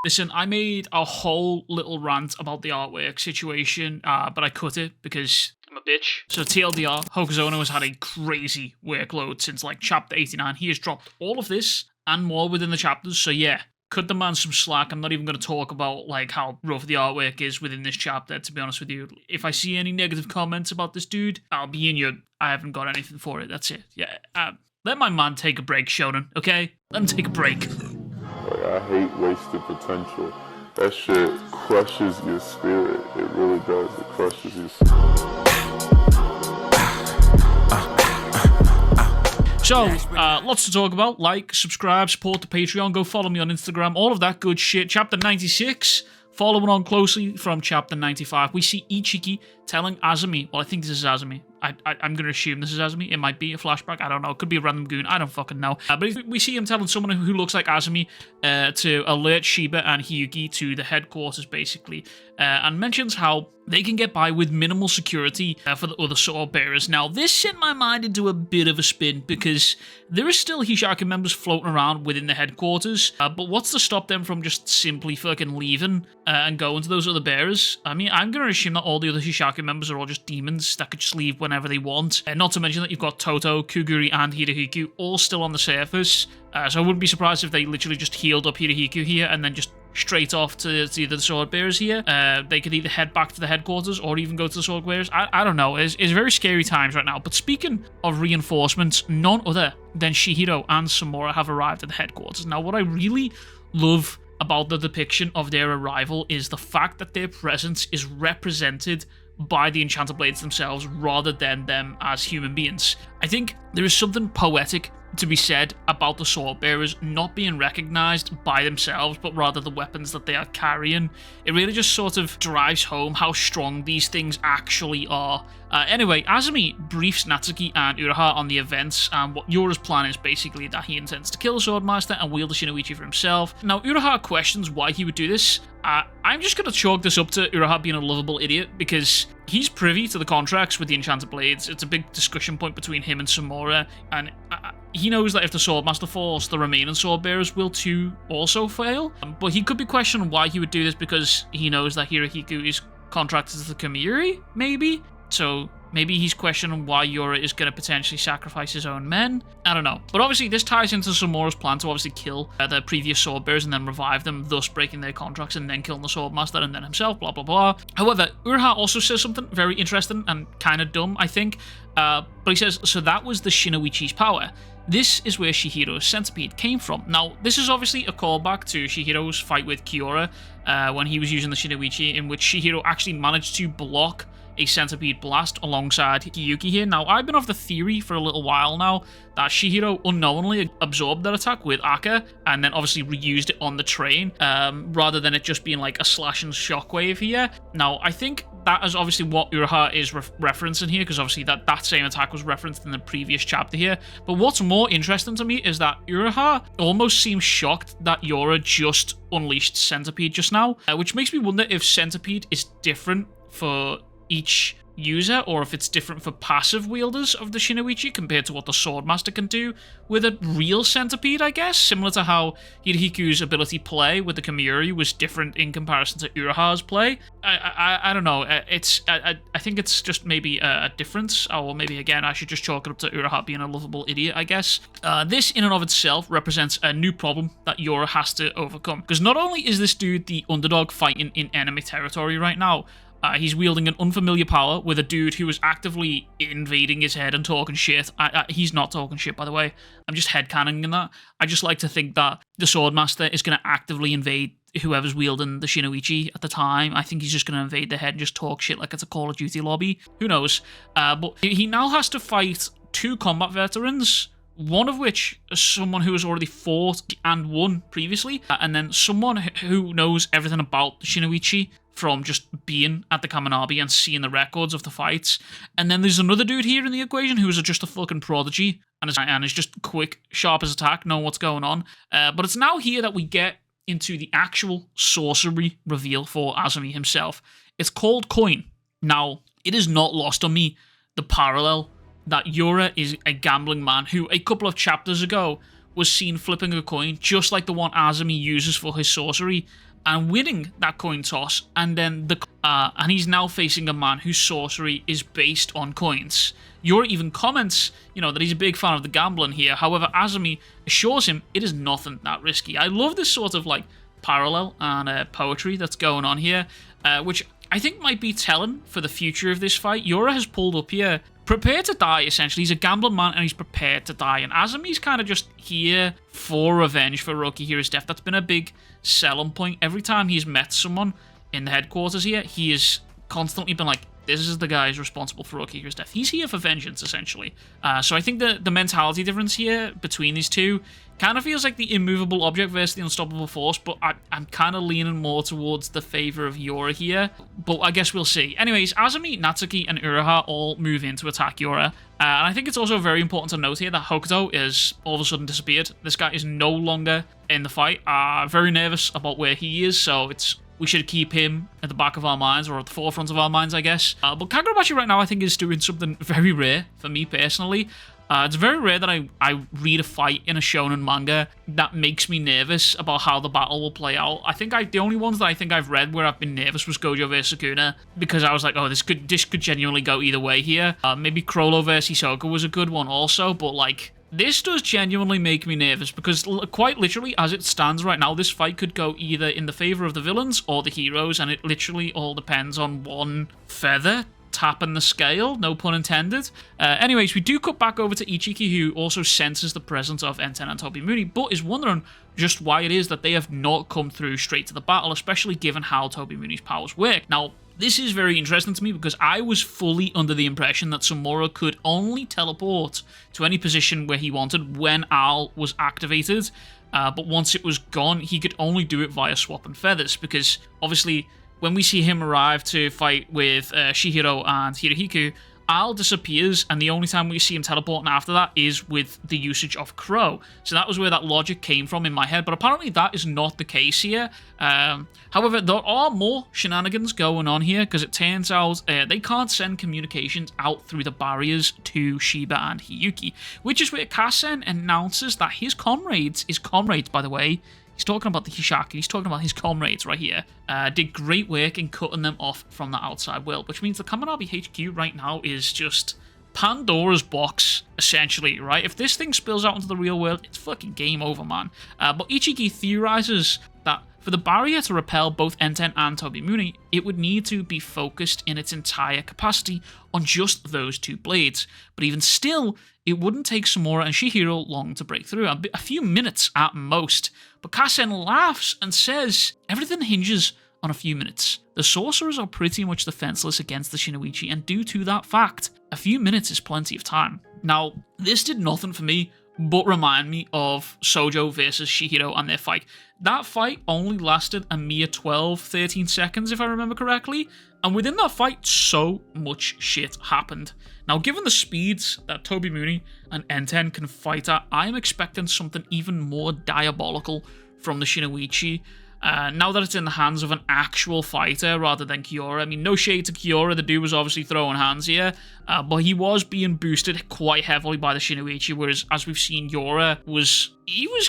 Listen, I made a whole little rant about the artwork situation, but I cut it because I'm a bitch. So TLDR, Hokuzono has had a crazy workload since like chapter 89. He has dropped all of this and more within the chapters, so yeah. Cut the man some slack. I'm not even going to talk about like how rough the artwork is within this chapter, to be honest with you. If I see any negative comments about this dude, I'll be in your... I haven't got anything for it. That's it. Yeah. Let my man take a break, Shonen, okay? Let him take a break. Like, I hate wasted potential. That shit crushes your spirit. It really does. It crushes your spirit. So, lots to talk about. Like, subscribe, support the Patreon, go follow me on Instagram, all of that good shit. Chapter 96, following on closely from Chapter 95, we see Ichiki telling Azami, well, I think this is Azami. I'm going to assume this is Azami. It might be a flashback. I don't know. It could be a random goon. I don't fucking know. But we see him telling someone who looks like Azami to alert Shiba and Hyugi to the headquarters, basically, and mentions how they can get by with minimal security for the other sword bearers. Now, this sent my mind into a bit of a spin because there are still Hishaku members floating around within the headquarters, but what's to stop them from just simply fucking leaving and going to those other bearers? I mean, I'm going to assume that all the other Hishaku members are all just demons that could just leave whenever they want. Not to mention that you've got Toto, Kuguri, and Hirohiku all still on the surface, so I wouldn't be surprised if they literally just healed up Hirohiku here and then just straight off to either the sword bearers here. They could either head back to the headquarters or even go to the sword bearers. I don't know. It's very scary times right now. But speaking of reinforcements, none other than Shihiro and Samura have arrived at the headquarters. Now, what I really love about the depiction of their arrival is the fact that their presence is represented by the Enchanted Blades themselves rather than them as human beings. I think there is something poetic to be said about the sword bearers not being recognized by themselves, but rather the weapons that they are carrying. It really just sort of drives home how strong these things actually are. Anyway, Azami briefs Natsuki and Uraha on the events, and what Yora's plan is basically that he intends to kill the Swordmaster and wield the Shinoichi for himself. Now, Uraha questions why he would do this. I'm just going to chalk this up to Uraha being a lovable idiot, because he's privy to the contracts with the Enchanted Blades. It's a big discussion point between him and Samura, and he knows that if the Swordmaster falls, the remaining Swordbearers will too also fail. But he could be questioning why he would do this because he knows that Hirohiku is contracted to the Kamiyuri, maybe? So maybe he's questioning why Yora is going to potentially sacrifice his own men. I don't know. But obviously this ties into Samura's plan to obviously kill the previous Swordbearers and then revive them, thus breaking their contracts and then killing the Swordmaster and then himself, blah, blah, blah. However, Uraha also says something very interesting and kind of dumb, I think. But he says, so that was the Shinoichi's power. This is where Shihiro's centipede came from. Now, this is obviously a callback to Shihiro's fight with Kiora when he was using the Shinoichi, in which Shihiro actually managed to block a centipede blast alongside Hikiyuki here. Now, I've been of the theory for a little while now that Shihiro unknowingly absorbed that attack with Akka and then obviously reused it on the train rather than it just being like a slash and shockwave here. Now, I think that is obviously what Uraha is referencing here, because obviously that same attack was referenced in the previous chapter here. But what's more interesting to me is that Uraha almost seems shocked that Yora just unleashed Centipede just now, which makes me wonder if Centipede is different for each user, or if it's different for passive wielders of the Shinoichi compared to what the Swordmaster can do with a real centipede, I guess, similar to how Hirohiku's ability play with the Kamiyuri was different in comparison to Uraha's play. I don't know. I think it's just maybe a difference, or maybe again I should just chalk it up to Uraha being a lovable idiot, I guess. This in and of itself represents a new problem that Yora has to overcome, because not only is this dude the underdog fighting in enemy territory right now, he's wielding an unfamiliar power with a dude who is actively invading his head and talking shit. He's not talking shit, by the way. I'm just headcanoning that. I just like to think that the Swordmaster is going to actively invade whoever's wielding the Shinoichi at the time. I think he's just going to invade their head and just talk shit like it's a Call of Duty lobby. Who knows? But he now has to fight two combat veterans, one of which is someone who has already fought and won previously, and then someone who knows everything about the Shinoichi from just being at the Kaminabi and seeing the records of the fights. And then there's another dude here in the equation who is just a fucking prodigy and is just quick, sharp as attack, knowing what's going on. But it's now here that we get into the actual sorcery reveal for Azami himself. It's called Coin. Now, it is not lost on me the parallel that Yora is a gambling man who a couple of chapters ago was seen flipping a coin just like the one Azami uses for his sorcery. and winning that coin toss, and then and he's now facing a man whose sorcery is based on coins. Yura even comments, that he's a big fan of the gambling here. However, Azami assures him it is nothing that risky. I love this sort of like parallel and poetry that's going on here, which I think might be telling for the future of this fight. Yura has pulled up here, prepared to die, essentially. He's a gambling man and he's prepared to die. And Azami's kind of just here for revenge for Rokihira's death. That's been a big selling point. Every time he's met someone in the headquarters here, he has constantly been like, this is the guy who's responsible for Rokihira's death. He's here for vengeance, essentially. So I think the mentality difference here between these two kind of feels like the immovable object versus the unstoppable force, but I'm kind of leaning more towards the favor of Yura here. But I guess we'll see. Anyways, Azami, Natsuki, and Uraha all move in to attack Yura. And I think it's also very important to note here that Hokuto is all of a sudden disappeared. This guy is no longer in the fight. Very nervous about where he is, so we should keep him at the back of our minds, or at the forefront of our minds, I guess. But Kagurabachi right now, I think, is doing something very rare for me personally. It's very rare that I read a fight in a shonen manga that makes me nervous about how the battle will play out. I think the only ones that I think I've read where I've been nervous was Gojo vs Sukuna, because I was like, oh, this could genuinely go either way here. Maybe Chrollo vs Hisoka was a good one also, but like, this does genuinely make me nervous, because quite literally, as it stands right now, this fight could go either in the favor of the villains or the heroes, and it literally all depends on one feather tapping the scale, no pun intended. Anyways, we do cut back over to Ichiki, who also senses the presence of Enten and Tobimune, but is wondering just why it is that they have not come through straight to the battle, especially given how Tobimune's powers work. Now, this is very interesting to me because I was fully under the impression that Samura could only teleport to any position where he wanted when Al was activated, but once it was gone, he could only do it via swapping feathers, because obviously when we see him arrive to fight with Shihiro and Hirohiku, Al disappears, and the only time we see him teleporting after that is with the usage of Crow. So that was where that logic came from in my head, but apparently that is not the case here. However, there are more shenanigans going on here, because it turns out they can't send communications out through the barriers to Shiba and Hiyuki, which is where Kasen announces that his comrades, by the way, he's talking about the Hishaku, he's talking about his comrades right here, did great work in cutting them off from the outside world, which means the Kamanabe HQ right now is just Pandora's box, essentially, right? If this thing spills out into the real world, it's fucking game over, man. But Ichiki theorizes that for the barrier to repel both Enten and Tobimune, it would need to be focused in its entire capacity on just those two blades. But even still, it wouldn't take Samura and Shihiro long to break through, a few minutes at most. But Kasen laughs and says, everything hinges on a few minutes. The sorcerers are pretty much defenseless against the Shinoichi, and due to that fact, a few minutes is plenty of time. Now, this did nothing for me but remind me of Sojo versus Shihiro and their fight. That fight only lasted a mere 12-13 seconds, if I remember correctly, and within that fight, so much shit happened. Now, given the speeds that Tobimune and Enten can fight at, I am expecting something even more diabolical from the Shinoichi. Now that it's in the hands of an actual fighter rather than Kiora. I mean, no shade to Kiora, the dude was obviously throwing hands here, but he was being boosted quite heavily by the Shinoichi, whereas, as we've seen, Yura was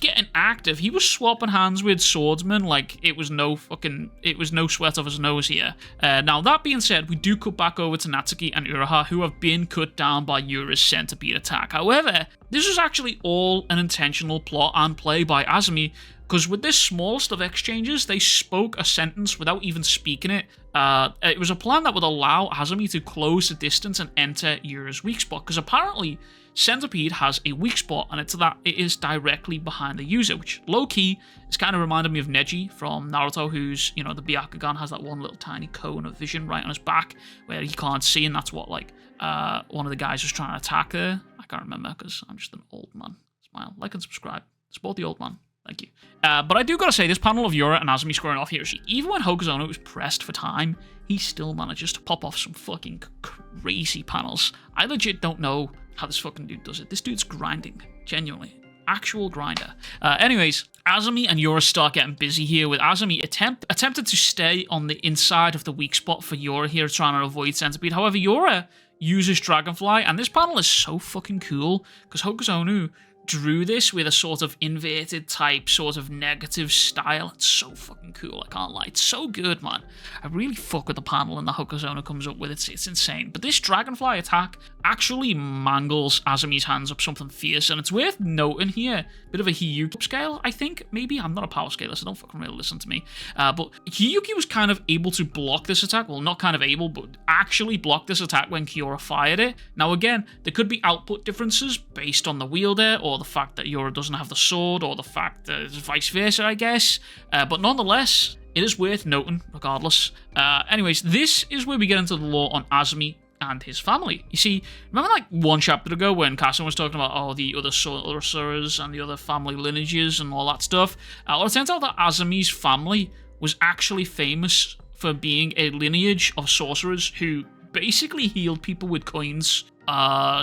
getting active. He was swapping hands with swordsmen like it was no sweat off his nose here. Now, that being said, we do cut back over to Natsuki and Uraha, who have been cut down by Yura's centipede attack. However, this was actually all an intentional plot and play by Azami, because with this smallest of exchanges, they spoke a sentence without even speaking it. It was a plan that would allow Azami to close the distance and enter Yura's weak spot, because apparently Centipede has a weak spot, and it's that it is directly behind the user, which low-key is kind of reminded me of Neji from Naruto, who's, the Byakugan has that one little tiny cone of vision right on his back where he can't see, and that's what, one of the guys was trying to attack there. I can't remember, because I'm just an old man. Smile, like and subscribe. Support the old man. Thank you. But I do gotta say, this panel of Yura and Azami squaring off here, even when Hokuzono was pressed for time, he still manages to pop off some fucking crazy panels. I legit don't know how this fucking dude does it. This dude's grinding. Genuinely. Actual grinder. Anyways, Azami and Yura start getting busy here, with Azami attempted to stay on the inside of the weak spot for Yura here, trying to avoid Centipede. However, Yura uses Dragonfly, and this panel is so fucking cool, because Hokuzono drew this with a sort of inverted type, sort of negative style. It's so fucking cool, I can't lie. It's so good, man. I really fuck with the panel and the Hokozona comes up with. It's insane. But this dragonfly attack actually mangles Azami's hands up something fierce, and it's worth noting here, bit of a Hiyuki scale, I think. Maybe, I'm not a power scaler, so don't fucking really listen to me. But Hiyuki was kind of able to block this attack. Well, not kind of able, but actually block this attack when Kiora fired it. Now again, there could be output differences based on the wielder, or the fact that Yura doesn't have the sword, or the fact that it's vice versa, I guess. But nonetheless, it is worth noting, regardless. Anyways, this is where we get into the lore on Azami and his family. You see, remember like one chapter ago when Kassen was talking about all the other sorcerers and the other family lineages and all that stuff? Well, it turns out that Azami's family was actually famous for being a lineage of sorcerers who basically healed people with coins.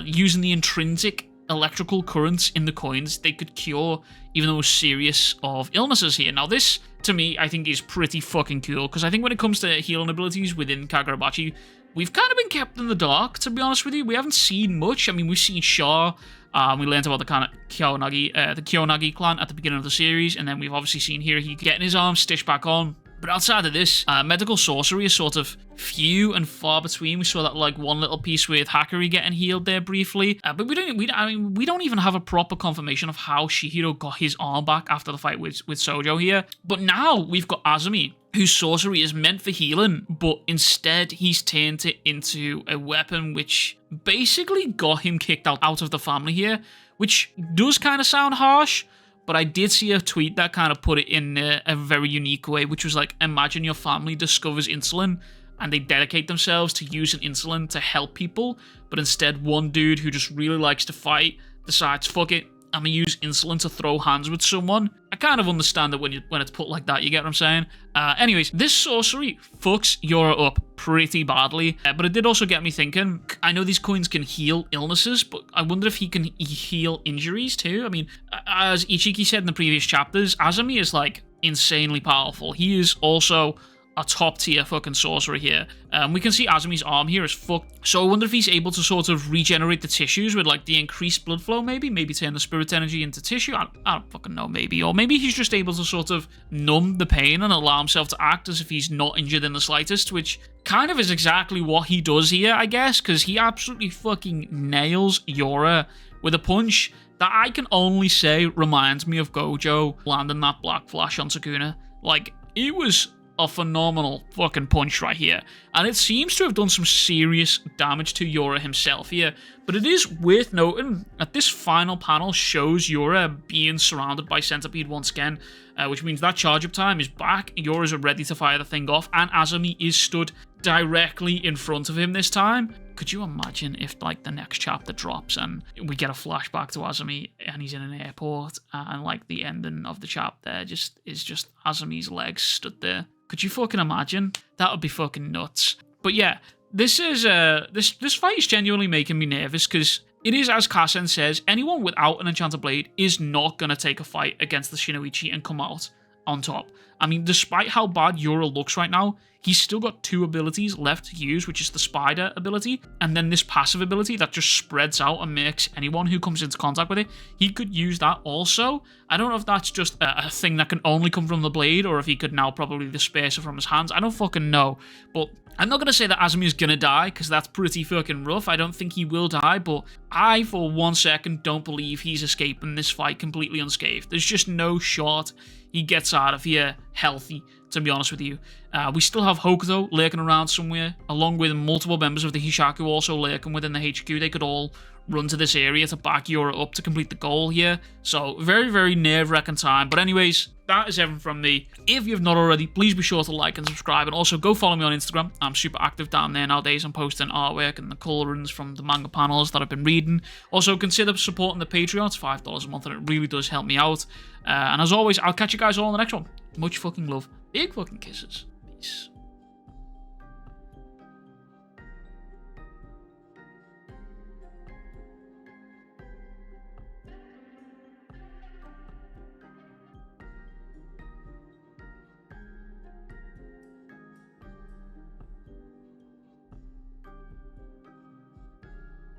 Using the intrinsic electrical currents in the coins, they could cure even the most serious of illnesses here. Now this, to me, I think is pretty fucking cool, because I think when it comes to healing abilities within Kagurabachi, we've kind of been kept in the dark, to be honest with you. We haven't seen much. I mean, we've seen Shaw. We learned about the kind of Kyoanagi clan at the beginning of the series, and then we've obviously seen here he getting his arm stitched back on. But outside of this, medical sorcery is sort of few and far between. We saw that like one little piece with Hakari getting healed there briefly, but we don't even have a proper confirmation of how Shihiro got his arm back after the fight with Sojo here. But now we've got Azami, whose sorcery is meant for healing, but instead he's turned it into a weapon which basically got him kicked out of the family here, which does kind of sound harsh. But I did see a tweet that kind of put it in a very unique way, which was like, imagine your family discovers insulin and they dedicate themselves to using insulin to help people, but instead one dude who just really likes to fight decides, fuck it, I'm gonna use insulin to throw hands with someone. I kind of understand it when it's put like that, you get what I'm saying? Anyways, this sorcery fucks Yura up pretty badly, but it did also get me thinking. I know these coins can heal illnesses, but I wonder if he can heal injuries too. I mean, as Ichiki said in the previous chapters, Azami is like insanely powerful. He is also a top tier fucking sorcerer here. We can see Azami's arm here is fucked. So I wonder if he's able to sort of regenerate the tissues with like the increased blood flow, maybe turn the spirit energy into tissue. I don't fucking know, maybe. Or maybe he's just able to sort of numb the pain and allow himself to act as if he's not injured in the slightest, which kind of is exactly what he does here, I guess, because he absolutely fucking nails Yura with a punch that I can only say reminds me of Gojo landing that black flash on Sukuna. Like, it was a phenomenal fucking punch right here, and it seems to have done some serious damage to Yura himself here. But it is worth noting that this final panel shows Yura being surrounded by Centipede once again, which means that charge up time is back. Yura's ready to fire the thing off, and Azami is stood directly in front of him this time. Could you imagine if like the next chapter drops and we get a flashback to Azami and he's in an airport, and like the ending of the chapter is just Azami's legs stood there? Could you fucking imagine? That would be fucking nuts. But yeah, this is this fight is genuinely making me nervous, because it is, as Kassen says, anyone without an enchanted blade is not gonna take a fight against the Shinuchi and come out on top. I mean, despite how bad Yura looks right now, he's still got two abilities left to use, which is the spider ability, and then this passive ability that just spreads out and makes anyone who comes into contact with it. He could use that also. I don't know if that's just a thing that can only come from the blade, or if he could now probably disperse it from his hands. I don't fucking know. But I'm not going to say that Azami is going to die, because that's pretty fucking rough. I don't think he will die, but I, for 1 second, don't believe he's escaping this fight completely unscathed. There's just no shot he gets out of here healthy, to be honest with you. We still have Hokuto lurking around somewhere, along with multiple members of the Hishaku also lurking within the HQ. They could all run to this area to back Yura up to complete the goal here. So, very, very nerve-wracking time. But anyways, that is everything from me. If you've not already, please be sure to like and subscribe. And also, go follow me on Instagram. I'm super active down there nowadays. I'm posting artwork and the colorings from the manga panels that I've been reading. Also, consider supporting the Patreon. It's $5 a month, and it really does help me out. And as always, I'll catch you guys all in the next one. Much fucking love. Big fucking kisses. Peace.